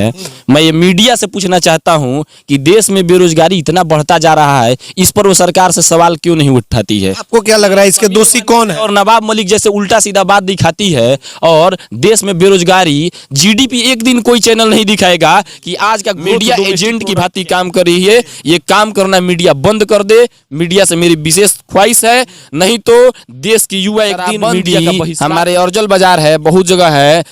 है। मैं ये मीडिया से पूछना चाहता हूँ कि देश में बेरोजगारी इतना बढ़ता जा रहा है, इस पर वो सरकार से सवाल क्यों नहीं उठाती है? आपको क्या लग रहा है इसके दोषी कौन है? और नवाब मलिक जैसे उल्टा सीधा बात दिखाती है और देश में बेरोजगारी, जीडीपी एक दिन कोई चैनल नहीं दिखाएगा कि आज का मीडिया एजेंट की भांति काम कर रही है। ये काम करना मीडिया बंद कर दे, मीडिया से मेरी विशेष ख्वाहिश है, नहीं तो देश की युवा एक दिन मीडिया का बहिष्कार। हमारे अर्जल बाजार है, बहुत जगह है,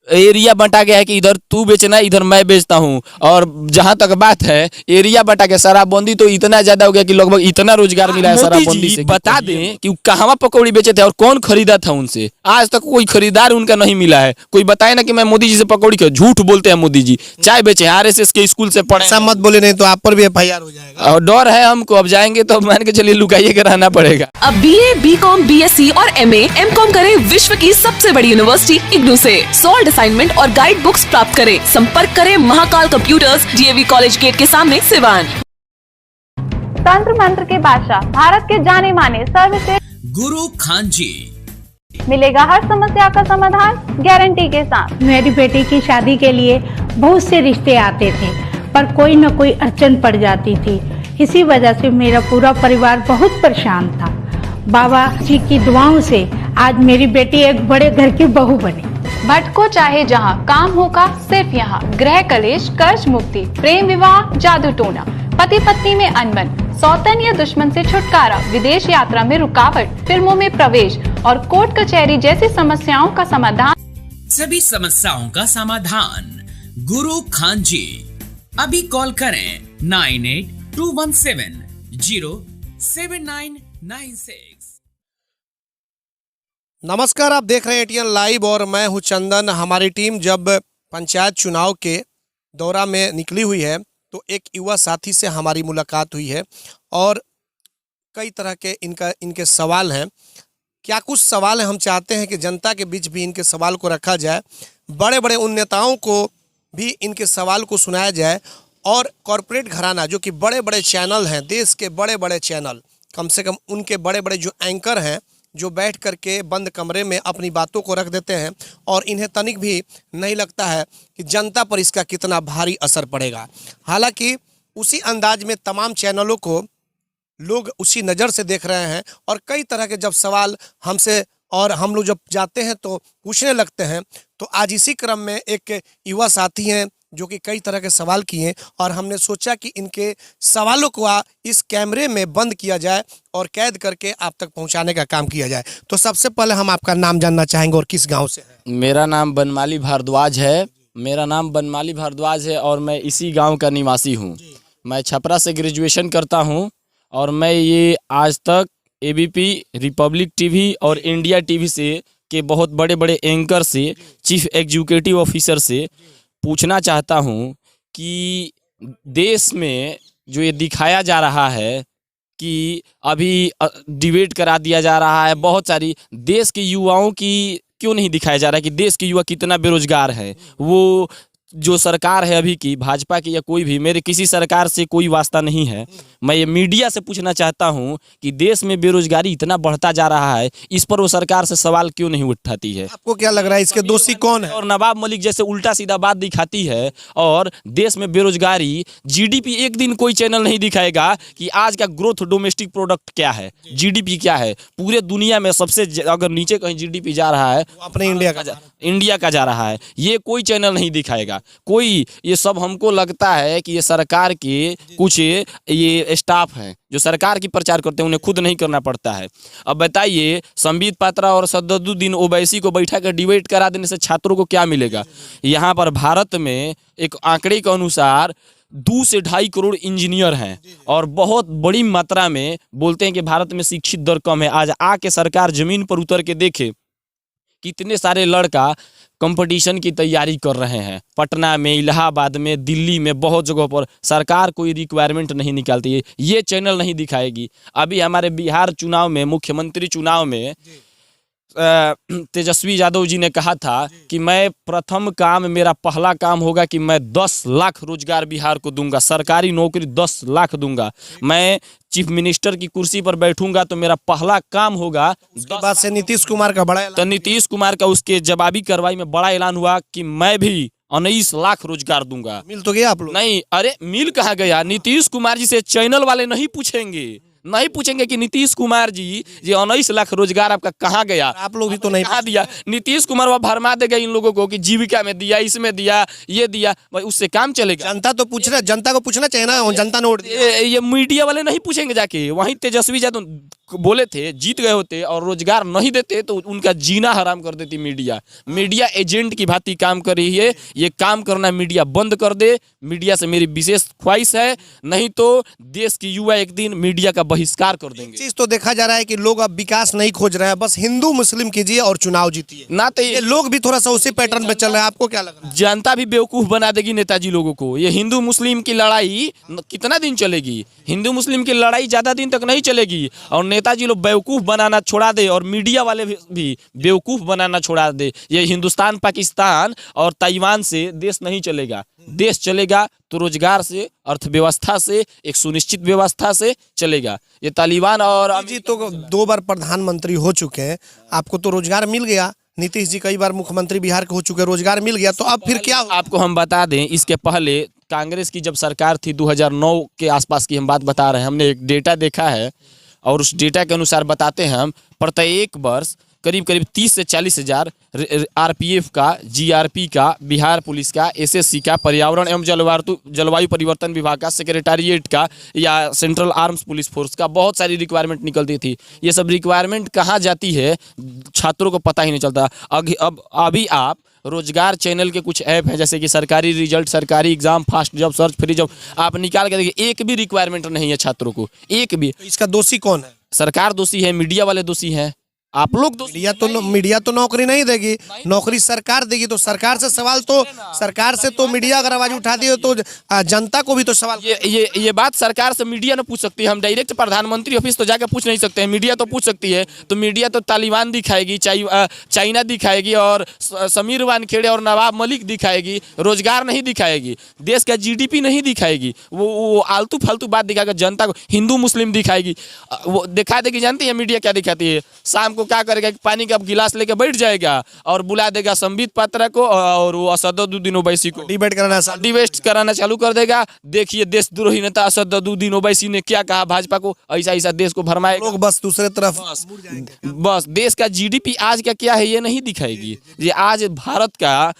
एरिया बंटा गया है कि इधर तू बेचना है, इधर मैं बेचता हूं। और जहां तक बात है एरिया बंटा के शराबबंदी तो इतना ज्यादा हो गया कि लगभग इतना रोजगार मिला है शराबबंदी से। बता दें कि कहां पकौड़ी बेचे थे और कौन खरीदा था उनसे, आज तक कोई खरीदार उनका नहीं मिला है। कोई बताए ना कि मैं मोदी जी से पकौड़ी खाऊं। झूठ बोलते हैं मोदी जी, चाय बेचे, आरएसएस के स्कूल से पढ़े। ऐसा मत बोले, नहीं तो आप पर भी एफआईआर हो जाएगा। और डर है हमको, अब जाएंगे तो मान के चलिए लुकाइए के रहना पड़ेगा। अब बीए, बीकॉम, बीएससी और एमए, एमकॉम करें विश्व की सबसे बड़ी यूनिवर्सिटी इग्नू से। सॉल्ड असाइनमेंट और गाइड बुक्स प्राप्त करें। संपर्क करें Mahakal computers, DAV college gate के सामने, सिवान। तंत्र मंत्र के बादशाह, भारत के जाने माने सर्वश्रेष्ठ गुरु खान जी, मिलेगा हर समस्या का समाधान गारंटी के साथ। मेरी बेटी की शादी के लिए बहुत से रिश्ते आते थे, पर कोई न कोई अड़चन पड़ जाती थी। इसी वजह से मेरा पूरा परिवार बहुत परेशान था। बाबा जी की दुआओं से आज मेरी बेटी एक बड़े घर की बहू बनी। भटको चाहे जहां, काम होगा सिर्फ यहाँ। गृह कलेश, कर्ज मुक्ति, प्रेम विवाह, जादू टोना, पति पत्नी में अनबन, सौतन या दुश्मन से छुटकारा, विदेश यात्रा में रुकावट, फिल्मों में प्रवेश और कोर्ट कचहरी जैसी समस्याओं का समाधान। सभी समस्याओं का समाधान गुरु खान जी। अभी कॉल करें 9821707996। नमस्कार, आप देख रहे हैं एटीएन लाइव और मैं हूं चंदन। हमारी टीम जब पंचायत चुनाव के दौरा में निकली हुई है तो एक युवा साथी से हमारी मुलाकात हुई है और कई तरह के इनके सवाल हैं। क्या कुछ सवाल हैं, हम चाहते हैं कि जनता के बीच भी इनके सवाल को रखा जाए, बड़े बड़े उन नेताओं को भी इनके सवाल को सुनाया जाए और कॉरपोरेट घराना जो कि बड़े बड़े चैनल हैं, देश के बड़े बड़े चैनल, कम से कम उनके बड़े बड़े जो एंकर हैं जो बैठ करके बंद कमरे में अपनी बातों को रख देते हैं और इन्हें तनिक भी नहीं लगता है कि जनता पर इसका कितना भारी असर पड़ेगा। हालांकि उसी अंदाज में तमाम चैनलों को लोग उसी नज़र से देख रहे हैं और कई तरह के जब सवाल हमसे और हम लोग जब जाते हैं तो पूछने लगते हैं, तो आज इसी क्रम में एक युवा साथी हैं जो कि कई तरह के सवाल किए और हमने सोचा कि इनके सवालों को इस कैमरे में बंद किया जाए और कैद करके आप तक पहुंचाने का काम किया जाए। तो सबसे पहले हम आपका नाम जानना चाहेंगे और किस गांव से हैं? मेरा नाम बनमाली भारद्वाज है। और मैं इसी गांव का निवासी हूं। मैं छपरा से ग्रेजुएशन करता हूं और मैं ये आज तक एबीपी, रिपब्लिक टीवी और इंडिया टीवी से के बहुत बड़े बड़े एंकर से, चीफ एग्जीक्यूटिव ऑफिसर से पूछना चाहता हूं कि देश में जो ये दिखाया जा रहा है कि अभी डिबेट करा दिया जा रहा है, बहुत सारी देश के युवाओं की क्यों नहीं दिखाया जा रहा है कि देश के युवा कितना बेरोजगार है। वो जो सरकार है अभी की, भाजपा की या कोई भी, मेरे किसी सरकार से कोई वास्ता नहीं है। मैं ये मीडिया से पूछना चाहता हूं कि देश में बेरोजगारी इतना बढ़ता जा रहा है, इस पर वो सरकार से सवाल क्यों नहीं उठाती है? आपको क्या लग रहा है इसके दोषी कौन है? और नवाब मलिक जैसे उल्टा सीधा बात दिखाती है और देश में बेरोजगारी, जीडीपी एक दिन कोई चैनल नहीं दिखाएगा कि आज का ग्रोथ डोमेस्टिक प्रोडक्ट क्या है, जीडीपी क्या है। पूरे दुनिया में सबसे अगर नीचे कहीं जीडीपी जा रहा है, अपने इंडिया का जा रहा है। ये कोई चैनल नहीं दिखाएगा कोई। ये सब हमको लगता है कि ये सरकार के कुछ ये स्टाफ हैं जो सरकार की प्रचार करते हैं, उन्हें खुद नहीं करना पड़ता है। अब बताइए, संबित पात्रा और सदरुद्दीन ओवैसी को बैठा कर डिबेट करा देने से छात्रों को क्या मिलेगा? यहाँ पर भारत में एक आंकड़े के अनुसार 2 से 2.5 करोड़ इंजीनियर हैं और बहुत बड़ी मात्रा में बोलते हैं कि भारत में शिक्षित दर कम है। आज आके सरकार जमीन पर उतर के देखे कितने सारे लड़का कंपटीशन की तैयारी कर रहे हैं। पटना में, इलाहाबाद में, दिल्ली में, बहुत जगहों पर सरकार कोई रिक्वायरमेंट नहीं निकालती है, ये चैनल नहीं दिखाएगी। अभी हमारे बिहार चुनाव में, मुख्यमंत्री चुनाव में तेजस्वी यादव जी ने कहा था कि मैं प्रथम काम, मेरा पहला काम होगा कि मैं 10 लाख रोजगार बिहार को दूंगा, सरकारी नौकरी 10 लाख दूंगा। मैं चीफ मिनिस्टर की कुर्सी पर बैठूंगा तो मेरा पहला काम होगा। उसके बाद से नीतीश कुमार का बड़ा ऐलान, तो नीतीश कुमार का उसके जवाबी कार्रवाई में बड़ा ऐलान हुआ कि मैं भी 19 लाख रोजगार दूंगा। मिल तो गया आप लोग? नहीं, अरे मिल कहाँ गया? नीतीश कुमार जी से चैनल वाले नहीं पूछेंगे कि नीतीश कुमार जी ये 19 लाख रोजगार आपका कहाँ गया? आप लोग भी तो नहीं कहाँ दिया? नीतीश कुमार वह भरमा देगा इन लोगों को कि जीविका में दिया, इसमें दिया, ये दिया, भाई उससे काम चलेगा? जनता तो पूछ रहा, जनता को पूछना चाहिए ना, जनता ने वोट दिया। ये मीडिया वाले नहीं पूछेंगे जाके? वहीं तेजस्वी यादव बोले थे, जीत गए होते और रोजगार नहीं देते तो उनका जीना हराम कर देती मीडिया एजेंट की भांति काम कर रही है। ये काम करना मीडिया बंद कर दे, मीडिया से मेरी विशेष ख्वाहिश है, नहीं तो देश की युवा एक दिन मीडिया का बहिष्कार कर देंगे। चीज तो देखा जा रहा है कि लोग अब विकास नहीं खोज रहे हैं, बस हिंदू मुस्लिम कीजिए और चुनाव जीतिए ना, तो ये लोग भी थोड़ा सा उसी पैटर्न पे चल रहे हैं। आपको क्या लग रहा है? जनता भी बेवकूफ बना देगी नेताजी लोगों को। ये हिंदू मुस्लिम की लड़ाई कितना दिन चलेगी? हिंदू मुस्लिम की लड़ाई ज्यादा दिन तक नहीं चलेगी और नेताजी लोग बेवकूफ बनाना छोड़ा दे और मीडिया वाले भी बेवकूफ बनाना छोड़ा दे। ये हिंदुस्तान पाकिस्तान और ताइवान से देश नहीं चलेगा। देश चलेगा तो रोजगार से, अर्थव्यवस्था से, एक सुनिश्चित व्यवस्था से चलेगा। ये तालिबान और जी तो 2 बार प्रधानमंत्री हो चुके हैं, आपको तो रोजगार मिल गया। नीतीश जी कई बार मुख्यमंत्री बिहार के हो चुके हैं, रोजगार मिल गया, तो अब फिर क्या होगा? आपको हम बता दें, इसके पहले कांग्रेस की जब सरकार थी 2009 के आसपास की हम बात बता रहे हैं, हमने एक डेटा देखा है और उस डेटा के अनुसार बताते हैं हम प्रत्येक वर्ष करीब 30 से 40 हज़ार आरपीएफ का, जीआरपी का, बिहार पुलिस का, एसएससी का, पर्यावरण एवं जलवायु परिवर्तन विभाग का, सेक्रेटारिएट का या सेंट्रल आर्म्स पुलिस फोर्स का बहुत सारी रिक्वायरमेंट निकलती थी। ये सब रिक्वायरमेंट कहाँ जाती है छात्रों को पता ही नहीं चलता। अभी आप रोजगार चैनल के कुछ ऐप हैं जैसे कि सरकारी रिजल्ट, सरकारी exam, fast job, search free job, आप निकाल के देखिए, एक भी रिक्वायरमेंट नहीं है छात्रों को, एक भी। तो इसका दोषी कौन है? सरकार दोषी है, मीडिया वाले दोषी हैं, आप लोग दोषी। मीडिया तो नौकरी नहीं देगी, नौकरी सरकार देगी। तो सरकार से सवाल, तो सरकार से तो मीडिया अगर आवाज उठा दी तो जनता को भी तो सवाल। ये बात सरकार से मीडिया ने पूछ सकती है, हम डायरेक्ट प्रधानमंत्री ऑफिस तो जाकर पूछ नहीं सकते हैं। मीडिया तो पूछ सकती है, तो मीडिया तो तालिबान दिखाएगी, चाइना दिखाएगी और समीर वानखेड़े और नवाब मलिक दिखाएगी, रोजगार नहीं दिखाएगी, देश का जीडीपी नहीं दिखाएगी, वो आलतू फालतू बात दिखाकर जनता को हिंदू मुस्लिम दिखाएगी, वो दिखा देगी। जानती है मीडिया क्या दिखाती है? शाम को क्या करेगा कि पानी का गिलास लेके बैठ जाएगा और बुला देगा संबित पात्रा को और वो असदुद्दीन ओवैसी को डिबेट कराना चालू कर देगा। देखिए देशद्रोही नेता असदुद्दीन ओवैसी ने क्या कहा भाजपा को, ऐसा देश को भरमाए लोग, बस दूसरे तरफ बस देश का जीडीपी आज का क्या है ये नहीं दिखाएगी। ये आज भारत का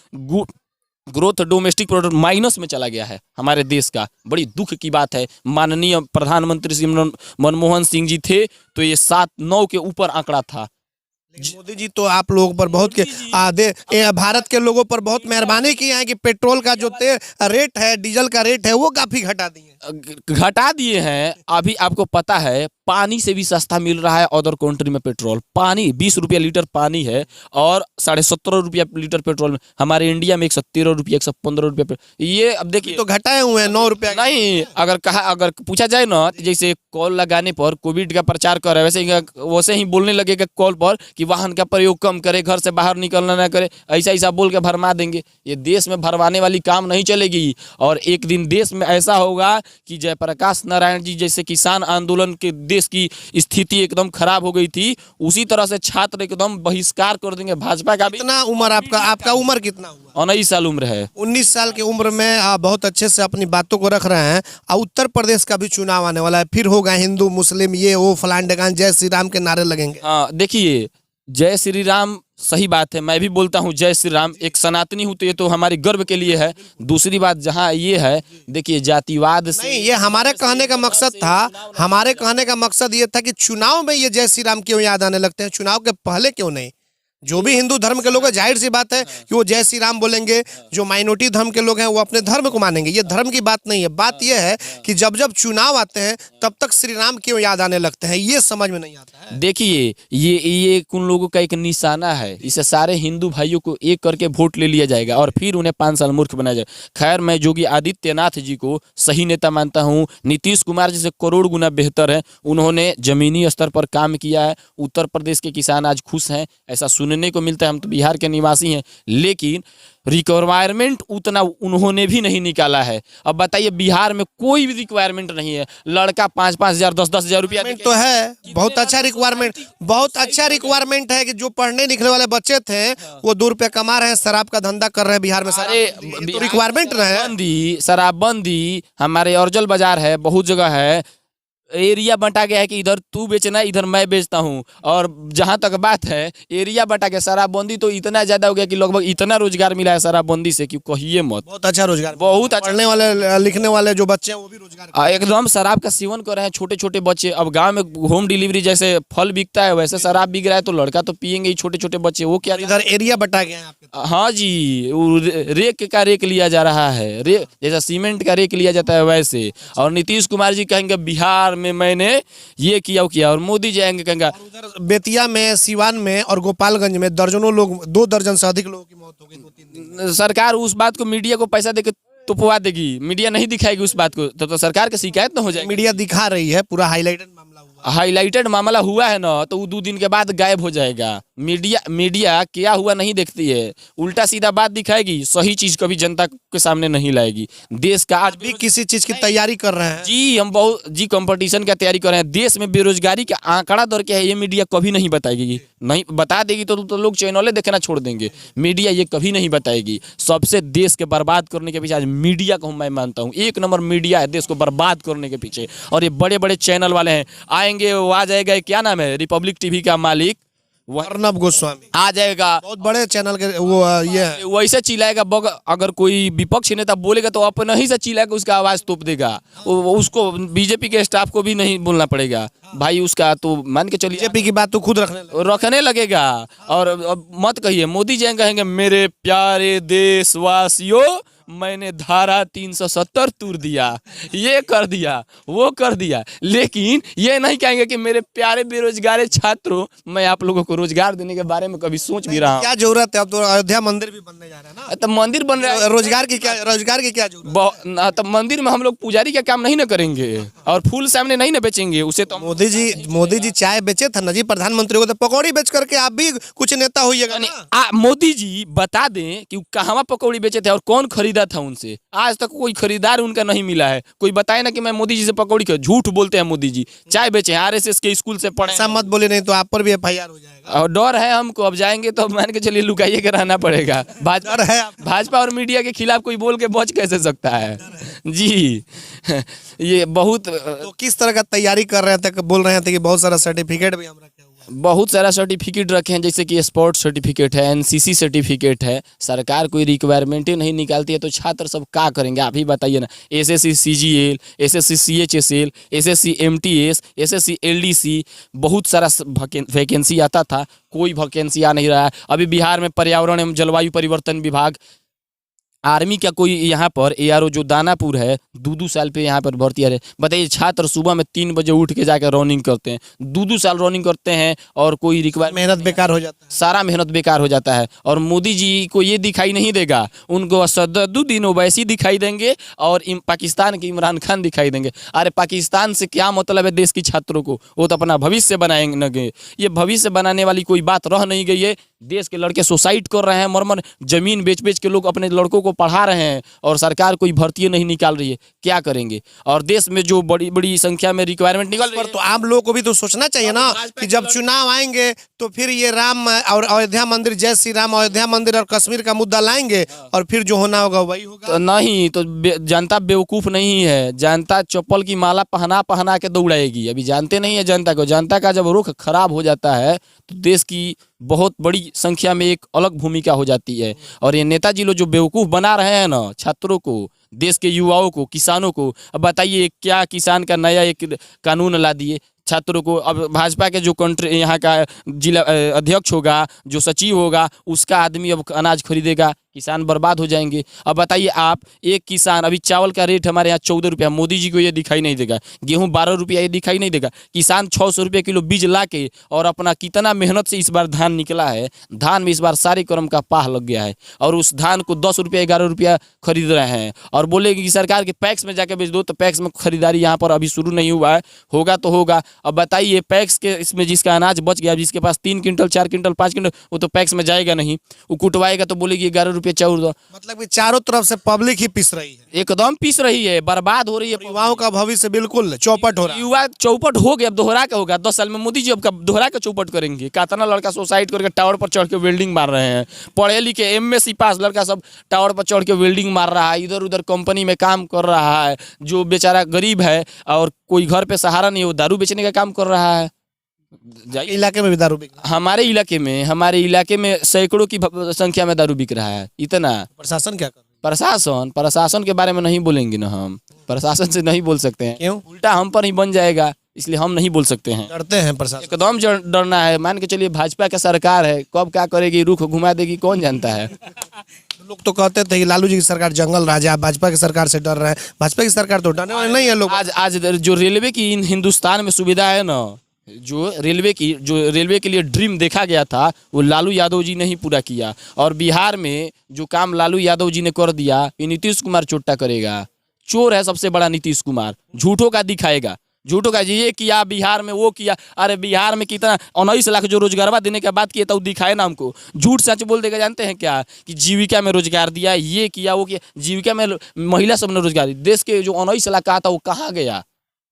ग्रोथ डोमेस्टिक प्रोडक्ट माइनस में चला गया है हमारे देश का, बड़ी दुख की बात है। माननीय प्रधानमंत्री श्री मनमोहन सिंह जी थे तो ये 7-9 के ऊपर आंकड़ा था। मोदी जी तो आप लोगों पर बहुत भारत के लोगों पर बहुत मेहरबानी की है कि पेट्रोल का जो रेट है, डीजल का रेट है, वो काफी घटा दिए हैं। अभी आपको पता है पानी से भी सस्ता मिल रहा है अदर कंट्री में पेट्रोल। पानी 20 रुपया लीटर पानी है और 17.5 रुपया लीटर पेट्रोल में। हमारे इंडिया में 113 रुपया, 115 रुपया। ये अब देखिए तो घटाए हुए हैं 9 रुपया नहीं। अगर पूछा जाए ना, जैसे कॉल लगाने पर कोविड का प्रचार कर रहे हैं वैसे ही बोलने लगेगा कॉल पर कि वाहन का प्रयोग कम करे, घर से बाहर निकलना ना करे, ऐसा बोल के भरमा देंगे। ये देश में भरवाने वाली काम नहीं चलेगी और एक दिन देश में ऐसा होगा कि जयप्रकाश नारायण जी जैसे किसान आंदोलन के देश की स्थिति एकदम खराब हो गई थी, उसी तरह से छात्र एकदम बहिष्कार कर देंगे भाजपा का भी। कितना उम्र आपका उम्र कितना हुआ? 19 साल उम्र है। 19 साल की उम्र में आप बहुत अच्छे से अपनी बातों को रख रहे हैं। उत्तर प्रदेश का भी चुनाव आने वाला है, फिर होगा हिंदू मुस्लिम ये वो फलान ढकान, जय श्री राम के नारे लगेंगे। हाँ देखिए, जय श्री राम सही बात है, मैं भी बोलता हूँ जय श्री राम, एक सनातनी हूँ तो ये तो हमारे गर्व के लिए है। दूसरी बात जहाँ ये है, देखिए जातिवाद से नहीं, ये हमारे कहने का मकसद था, हमारे कहने का मकसद ये था कि चुनाव में ये जय श्री राम क्यों याद आने लगते हैं, चुनाव के पहले क्यों नहीं? जो भी हिंदू धर्म के लोग हैं, जाहिर सी बात है कि वो जय श्री राम बोलेंगे। जो माइनॉरिटी धर्म के लोग हैं वो अपने धर्म को मानेंगे। ये धर्म की बात नहीं है, बात यह है कि जब चुनाव आते हैं तब तक श्री राम क्यों याद आने लगते हैं, ये समझ में नहीं आता है। देखिए ये उन लोगों का एक निशाना है, इसे सारे हिंदू भाइयों को एक करके वोट ले लिया जाएगा और फिर उन्हें 5 साल मूर्ख बनाया जाएगा। खैर, मैं योगी आदित्यनाथ जी को सही नेता मानता हूँ। नीतीश कुमार जी से करोड़ गुना बेहतर है, उन्होंने जमीनी स्तर पर काम किया है। उत्तर प्रदेश के किसान आज खुश हैं, ऐसा सुने सुनने को मिलता है, हम तो बिहार के निवासी हैं, लेकिन रिक्वायरमेंट उतना उन्होंने भी नहीं निकाला है। अब बताइए बिहार में कोई भी रिक्वायरमेंट नहीं है, लड़का 5-5 हज़ार 10-10 हज़ार रुपया तो है, बहुत अच्छा रिक्वायरमेंट, बहुत अच्छा रिक्वायरमेंट है कि जो पढ़ने लिखने वाले बच्चे थे वो 2 रुपये कमा रहे हैं, शराब का धंधा कर रहे हैं बिहार में। अरे तो रिक्वायरमेंट ना है। बंदी, शराबबंदी हमारे अर्जल बाजार है, बहुत जगह है, एरिया बंटा गया है कि इधर तू बेचना इधर मैं बेचता हूँ। और जहाँ तक बात है एरिया बंटा गया, शराबबंदी तो इतना ज़्यादा हो गया कि लगभग इतना रोजगार मिला है शराबबंदी से कि कहिए मत। बहुत अच्छा रोजगार, बहुत अच्छा। पढ़ने वाले लिखने वाले जो बच्चे हैं वो भी रोजगार एकदम शराब का सेवन कर रहे हैं छोटे छोटे बच्चे। अब गांव में होम डिलीवरी जैसे फल बिकता है वैसे शराब बिक रहा है, तो लड़का तो पियेंगे ही, छोटे छोटे बच्चे। वो क्या, इधर एरिया बटा गया है आपके। हाँ जी, वो रेक का रेक लिया जा रहा है, जैसा सीमेंट का रेक लिया जाता है वैसे। और नीतीश कुमार जी कहेंगे बिहार में मैंने ये किया वो किया, और मोदी जी आएंगे कहेंगे। उधर बेतिया में, सिवान में और गोपालगंज में दर्जनों लोग, 2 दर्जन से अधिक लोगों की मौत हो गई 2-3 दिन। सरकार उस बात को मीडिया को पैसा देके तुपवा देगी, मीडिया नहीं दिखाएगी उस बात को, तो सरकार की शिकायत न हो जाएगी। मीडिया दिखा रही है, पूरा हाईलाइटेड मामला हुआ। हाईलाइटेड मामला हुआ है ना, तो वो 2 दिन के बाद गायब हो जाएगा। मीडिया क्या हुआ नहीं देखती है, उल्टा सीधा बात दिखाएगी, सही चीज कभी जनता के सामने नहीं लाएगी। देश का आज भी किसी चीज की तैयारी कर रहे हैं जी, हम बहुत जी कंपटीशन का तैयारी कर रहे हैं। देश में बेरोजगारी का आंकड़ा दर क्या है ये मीडिया कभी नहीं बताएगी, नहीं बता देगी तो लोग चैनलें देखना छोड़ देंगे। मीडिया ये कभी नहीं बताएगी। सबसे देश के बर्बाद करने के पीछे आज मीडिया को मैं मानता हूँ, 1 नंबर मीडिया है देश को बर्बाद करने के पीछे। और ये बड़े बड़े चैनल वाले हैं, आएंगे वो आ जाएगा, क्या नाम है रिपब्लिक टीवी का मालिक अर्नब गोस्वामी आ जाएगा, बहुत बड़े चैनल के वो ये है। वैसे चिल्लाएगा। अगर कोई विपक्ष नेता बोलेगा तो अपना ही से चिल्लाएगा, उसका आवाज तोप देगा। उसको बीजेपी के स्टाफ को भी नहीं बोलना पड़ेगा भाई, उसका तो मान के चलिए बीजेपी की बात तो खुद रखने लगेगा। और अब मत कहिए मोदी जी कहेंगे मेरे प्यारे देशवासियों मैंने धारा 370 तोड़ दिया, ये कर दिया वो कर दिया, लेकिन ये नहीं कहेंगे कि मेरे प्यारे बेरोजगार छात्रों मैं आप लोगों को रोजगार देने के बारे में कभी सोच भी रहा हूँ। क्या जरूरत है, अब तो अयोध्या मंदिर भी बनने जा रहा है ना। तो मंदिर बन रहा है, रोजगार की क्या जरूरत। तो मंदिर में हम लोग पुजारी का काम नहीं ना करेंगे और फूल सामने नहीं ना बेचेंगे, उसे तो मोदी जी चाय बेचे थे ना जी, प्रधानमंत्री को तो पकौड़ी बेच करके आप भी कुछ नेता होइएगा ना। मोदी जी बता दें कि कहाँ पकौड़ी बेचे थे और कौन खरीदा था उनसे। आज तक कोई खरीदार उनका नहीं मिला है। कोई बताए ना कि मैं मोदी जी से पकौड़ी का, झूठ बोलते हैं मोदी जी। चाय बेचे हैं, आरएसएस के स्कूल से पढ़े। ऐसा मत बोले, नहीं तो आप पर भी FIR हो जाएगा। और डर है हमको, अब जाएंगे तो मान के चलिए लुकाइए के रहना पड़ेगा। भाजपा और मीडिया के खिलाफ कोई बोल के बच कैसे सकता है जी। ये बहुत तो किस तरह का तैयारी कर रहे थे, बोल रहे थे कि बहुत सारा सर्टिफिकेट भी हम रखे हुए हैं। बहुत सारा सर्टिफिकेट रखे हैं, जैसे कि स्पोर्ट्स सर्टिफिकेट है, NCC सर्टिफिकेट है। सरकार कोई रिक्वायरमेंट ही नहीं निकालती है तो छात्र सब क्या करेंगे आप ही बताइए ना। SSC CGL, SSC CHSL, SSC MTS, SSC LDC, बहुत सारा वैकेंसी आता था, कोई वैकेंसी आ नहीं रहा है। अभी बिहार में पर्यावरण एवं जलवायु परिवर्तन विभाग आर्मी का कोई यहाँ पर ARO जो दानापुर है 2-2 साल पे यहाँ पर भर्ती है। बताइए छात्र सुबह में 3 बजे उठ के जाकर रनिंग करते हैं, 2-2 साल रनिंग करते हैं और कोई रिक्वायरमेंट, मेहनत बेकार हो जाता है, सारा मेहनत बेकार हो जाता है। और मोदी जी को ये दिखाई नहीं देगा, उनको असदुद्दीन ओवैसी दिखाई देंगे और पाकिस्तान के इमरान खान दिखाई देंगे। अरे पाकिस्तान से क्या मतलब है देश की छात्रों को, वो तो अपना भविष्य बनाएंगे। ये भविष्य बनाने वाली कोई बात रह नहीं गई है। देश के लड़के सुसाइड कर रहे हैं, मरमर जमीन बेच बेच के लोग अपने लड़कों को पढ़ा रहे हैं और सरकार कोई भर्ती नहीं निकाल रही है। क्या करेंगे? और देश में जो बड़ी बड़ी संख्या में रिक्वायरमेंट निकल रही है, तो आम लोगों को भी तो सोचना चाहिए ना कि जब चुनाव आएंगे तो फिर ये राम और अयोध्या मंदिर, जय श्री राम, अयोध्या मंदिर और कश्मीर का मुद्दा लाएंगे और फिर जो होना होगा वही होगा। तो नहीं, तो जनता बेवकूफ नहीं है, जनता चप्पल की माला पहना पहना के दौड़ाएगी। अभी जानते नहीं है जनता को, जनता का जब रुख खराब हो जाता है तो देश की बहुत बड़ी संख्या में एक अलग भूमिका हो जाती है। और ये नेताजी लोग जो बेवकूफ़ बना रहे हैं ना छात्रों को, देश के युवाओं को, किसानों को। अब बताइए क्या किसान का नया एक कानून ला दिए छात्रों को। अब भाजपा के जो यहाँ का जिला अध्यक्ष होगा, जो सचिव होगा, उसका आदमी अब अनाज खरीदेगा किसान बर्बाद हो जाएंगे। अब बताइए आप, एक किसान, अभी चावल का रेट हमारे यहाँ 14 रुपया, मोदी जी को ये दिखाई नहीं देगा, गेहूं 12 रुपया, ये दिखाई नहीं देगा। किसान 600 रुपये किलो बीज ला के और अपना कितना मेहनत से इस बार धान निकला है, धान में इस बार सारे क्रम का पाह लग गया है और उस धान को 10 रुपया 11 रुपया खरीद रहे हैं और बोले कि सरकार के पैक्स में जाके बेच दो। तो पैक्स में खरीदारी यहाँ पर अभी शुरू नहीं हुआ है, होगा तो होगा। अब बताइए पैक्स के इसमें जिसका अनाज बच गया, जिसके पास 3 क्विंटल 4 क्विंटल 5 क्विंटल, वो तो पैक्स में जाएगा नहीं, वो कुटवाएगा तो बोलेगी 11 रुपये चाउर दो। मतलब कि चारों तरफ से पब्लिक ही पिस रही है, एकदम पिस रही है, बर्बाद हो रही है। युवाओं का भविष्य बिल्कुल चौपट हो रहा है। युवा चौपट हो गया, अब दोहरा के होगा। 10 साल में मोदी जी अब दोहरा के चौपट करेंगे। कितना लड़का सुसाइड करके टावर पर चढ़ के वेल्डिंग मार रहे हैं, पढ़े लिखे MSc पास लड़का सब टावर पर चढ़ के वेल्डिंग मार रहा है, इधर उधर कंपनी में काम कर रहा है। जो बेचारा गरीब है और कोई घर पे सहारा नहीं, वो दारू बेचने का काम कर रहा है। इलाके में भी दारू बिक रहा है। हमारे इलाके में सैकड़ों की संख्या में दारू बिक रहा है। इतना प्रशासन क्या कर रहा है? प्रशासन के बारे में नहीं बोलेंगे ना, हम प्रशासन से नहीं बोल सकते हैं। क्यों? उल्टा हम पर ही बन जाएगा, इसलिए हम नहीं बोल सकते हैं। डरते हैं प्रशासन? एकदम डरना है। मान के चलिए भाजपा का सरकार है, कब क्या करेगी, रुख घुमा देगी, कौन जानता है। लोग तो कहते थे कि लालू जी की सरकार जंगल राजा, भाजपा की सरकार से डर रहे हैं। भाजपा की सरकार तो डरने वाले नहीं है लोग। आज जो रेलवे की हिंदुस्तान में सुविधा है ना, जो रेलवे के लिए ड्रीम देखा गया था, वो लालू यादव जी ने ही पूरा किया। और बिहार में जो काम लालू यादव जी ने कर दिया, ये नीतीश कुमार चोट्टा करेगा। चोर है सबसे बड़ा नीतीश कुमार, झूठों का दिखाएगा, झूठों का ये किया बिहार में, वो किया। अरे बिहार में कितना 19 लाख जो रोजगार देने के बाद किया था, वो दिखाए ना हमको। झूठ सच बोल देगा। जानते हैं क्या कि जीविका में रोजगार दिया, ये किया वो किया। जीविका में महिला सब ने रोजगार दिया। देश के जो 19 लाख कहा था वो कहाँ गया,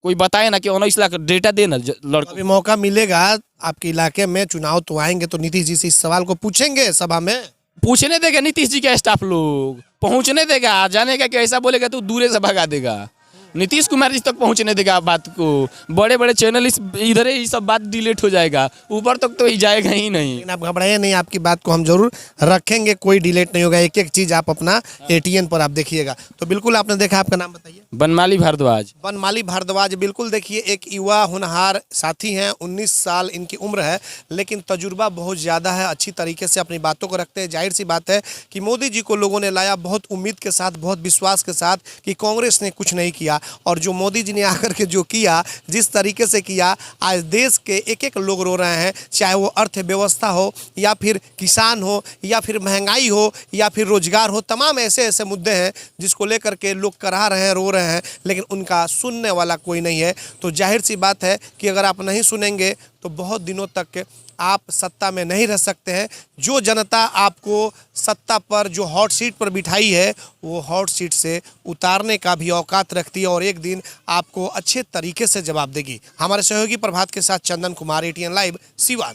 कोई बताए ना कि 19 लाख डेटा देना लड़कों। अभी मौका मिलेगा आपके इलाके में, चुनाव तो आएंगे तो नीतीश जी से इस सवाल को पूछेंगे सभा में? पूछने देगा नीतीश जी का स्टाफ लोग, पहुंचने देगा। जाने का कि ऐसा बोलेगा तो दूर से भगा देगा। नीतीश कुमार जी तक पहुंचने देगा बात को। बड़े बड़े चैनल इधर ही सब बात डिलीट हो जाएगा, ऊपर तक तो ही जाएगा ही नहीं। लेकिन आप घबराइए नहीं, आपकी बात को हम जरूर रखेंगे, कोई डिलीट नहीं होगा। एक एक चीज आप अपना ATN पर आप देखिएगा। तो बिल्कुल आपने देखा, आपका नाम बताइए? बनमाली भारद्वाज। बनमाली भारद्वाज, बिल्कुल देखिए एक युवा होनहार साथी हैं, 19 साल इनकी उम्र है, लेकिन तजुर्बा बहुत ज़्यादा है, अच्छी तरीके से अपनी बातों को रखते हैं। जाहिर सी बात है कि मोदी जी को लोगों ने लाया बहुत उम्मीद के साथ, बहुत विश्वास के साथ कि कांग्रेस ने कुछ नहीं किया, और जो मोदी जी ने आकर के जो किया, जिस तरीके से किया, आज देश के एक एक लोग रो रहे हैं। चाहे वो अर्थव्यवस्था हो, या फिर किसान हो, या फिर महंगाई हो, या फिर रोजगार हो, तमाम ऐसे ऐसे मुद्दे हैं जिसको लेकर के लोग करा रहे हैं, रो रहे हैं, लेकिन उनका सुनने वाला कोई नहीं है। तो जाहिर सी बात है कि अगर आप नहीं सुनेंगे तो बहुत दिनों तक आप सत्ता में नहीं रह सकते हैं। जो जनता आपको सत्ता पर, जो हॉट सीट पर बिठाई है, वो हॉट सीट से उतारने का भी औकात रखती है और एक दिन आपको अच्छे तरीके से जवाब देगी। हमारे सहयोगी प्रभात के साथ चंदन कुमार, ATN लाइव, सिवान।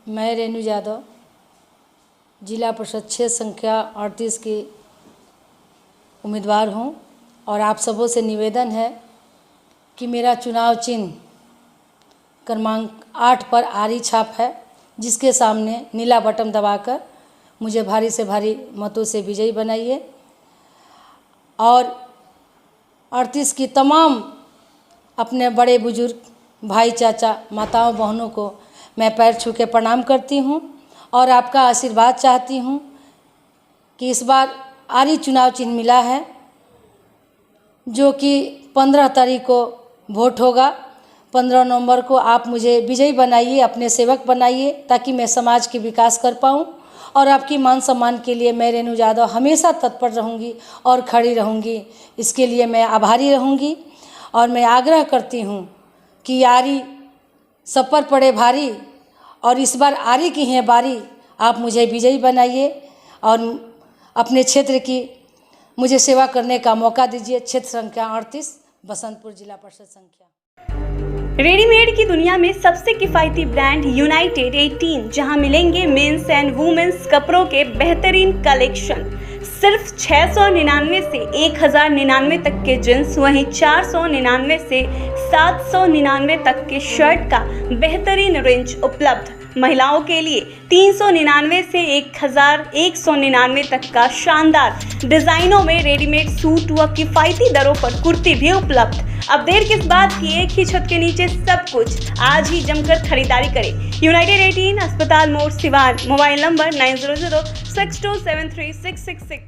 मैं रेणु यादव, जिला परिषद 6 संख्या 38 की उम्मीदवार हूं, और आप सबों से निवेदन है कि मेरा चुनाव चिन्ह क्रमांक 8 पर आरी छाप है, जिसके सामने नीला बटन दबाकर मुझे भारी से भारी मतों से विजयी बनाइए। और 38 की तमाम अपने बड़े बुजुर्ग भाई, चाचा, माताओं, बहनों को मैं पैर छू के प्रणाम करती हूं और आपका आशीर्वाद चाहती हूं कि इस बार आरी चुनाव चिन्ह मिला है, जो कि 15 तारीख को वोट होगा। 15 नवंबर को आप मुझे विजयी बनाइए, अपने सेवक बनाइए, ताकि मैं समाज की विकास कर पाऊँ। और आपकी मान सम्मान के लिए मैं रेणु यादव हमेशा तत्पर रहूँगी और खड़ी रहूँगी। इसके लिए मैं आभारी रहूँगी और मैं आग्रह करती हूँ कि आरी सब पर पड़े भारी, और इस बार आरी की है बारी, आप मुझे विजयी बनाइए और अपने क्षेत्र की मुझे सेवा करने का मौका दीजिए। क्षेत्र संख्या 38, बसंतपुर, जिला परिषद संख्या। रेडीमेड की दुनिया में सबसे किफ़ायती ब्रांड यूनाइटेड 18, जहां मिलेंगे मेंस एंड वुमेन्स कपड़ों के बेहतरीन कलेक्शन। सिर्फ 699 से 1099 तक के जींस, वहीं 499 से 799 तक के शर्ट का बेहतरीन रेंज उपलब्ध। महिलाओं के लिए 399 से 1199 तक का शानदार डिजाइनों में रेडीमेड सूट व किफायती दरों पर कुर्ती भी उपलब्ध। अब देर किस बात की, एक ही छत के नीचे सब कुछ। आज ही जमकर खरीदारी करें। यूनाइटेड 18 अस्पताल मोड़ सिवान। Mobile number 9006273666।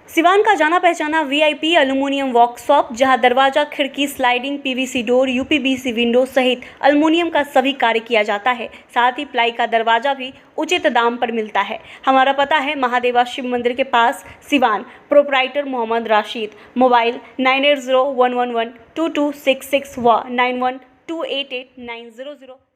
सिवान का जाना पहचाना वीआईपी एल्युमिनियम वर्कशॉप, जहां दरवाजा, खिड़की, sliding, PVC door, UPVC window सहित एल्युमिनियम का सभी कार्य किया जाता है। साथ ही प्लाई का दरवाजा भी उचित दाम पर मिलता है। हमारा पता है महादेवा शिव मंदिर के पास, सिवान। प्रोप्राइटर मोहम्मद राशिद। मोबाइल 9801112266 व 91288900।